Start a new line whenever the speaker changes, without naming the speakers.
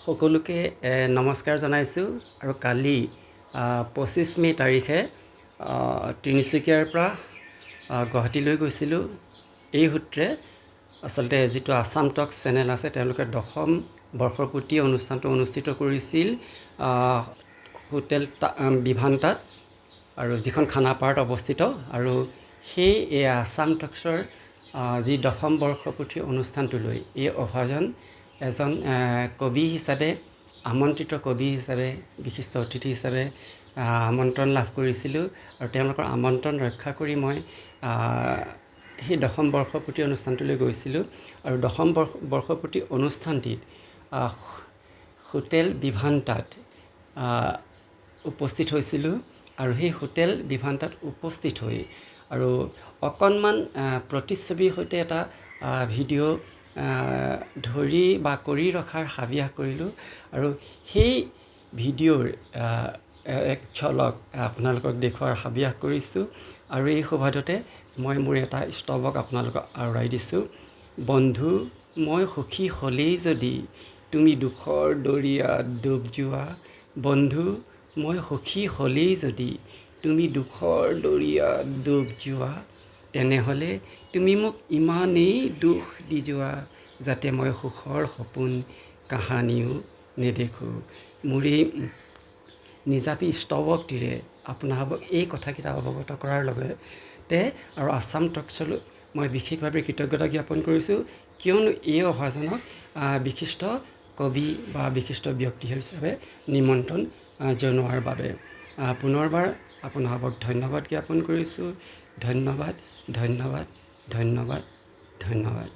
সকলোকে নমস্কাৰ জনাইছোঁ আৰু কালি 25 মে' তাৰিখে তিনিচুকীয়াৰ পৰা গুৱাহাটীলৈ গৈছিলোঁ। এই সূত্ৰে আচলতে যিটো আছাম টক্স চেনেল আছে তেওঁলোকে 10ম বৰ্ষপূৰ্তি অনুষ্ঠানটো অনুষ্ঠিত কৰিছিল হোটেল বিভান্তাত, আৰু যিখন খানাপাৰাত অৱস্থিত। আৰু সেই আছাম টক্সৰ যি 10ম বৰ্ষপূৰ্তি অনুষ্ঠানটোলৈ এই অভাজন এজন কবি হিচাপে, আমন্ত্ৰিত কবি হিচাপে, বিশিষ্ট অতিথি হিচাপে আমন্ত্ৰণ লাভ কৰিছিলোঁ। আৰু তেওঁলোকৰ আমন্ত্ৰণ ৰক্ষা কৰি মই সেই 10ম বৰ্ষপূৰ্তি অনুষ্ঠানটোলৈ গৈছিলোঁ। আৰু 10ম বৰ্ষপূৰ্তি অনুষ্ঠানটিত হোটেল বিভান্তাত উপস্থিত হৈছিলোঁ। আৰু সেই হোটেল বিভান্তাত উপস্থিত হৈ আৰু অকণমান প্ৰতিচ্ছবিৰ সৈতে এটা ভিডিঅ' ধৰি বা কৰি ৰখাৰ হাবিয়াস কৰিলোঁ। আৰু সেই ভিডিঅ'ৰ এক ঝলক আপোনালোকক দেখুওৱাৰ হাবিয়াস কৰিছোঁ। আৰু এই সুবাদতে মই মোৰ এটা স্তৱক আপোনালোকক আওৰাই দিছোঁ। বন্ধু, মই সুখী হ'লেই যদি তুমি দুখৰ দৰিয়াত ডুব যোৱা, বন্ধু মই সুখী হ'লেই যদি তুমি দুখৰ দৰিয়াত ডুব যোৱা, তেনেহ'লে তুমি মোক ইমানেই দুখ দি যোৱা যাতে মই সুখৰ সপোন কাহানিও নেদেখোঁ। মোৰ এই নিজাপি স্তৱকটিৰে আপোনালোকক এই কথাকেইটা অৱগত কৰাৰ লগতে আৰু আছাম টক্সলৈ মই বিশেষভাৱে কৃতজ্ঞতা জ্ঞাপন কৰিছোঁ, কিয়নো এই অভাজনক বিশিষ্ট কবি বা বিশিষ্ট ব্যক্তি হিচাপে নিমন্ত্ৰণ জনোৱাৰ বাবে। পুনৰবাৰ আপোনালোকক ধন্যবাদ জ্ঞাপন কৰিছোঁ। ধন্যবাদ, ধন্যবাদ, ধন্যবাদ, ধন্যবাদ।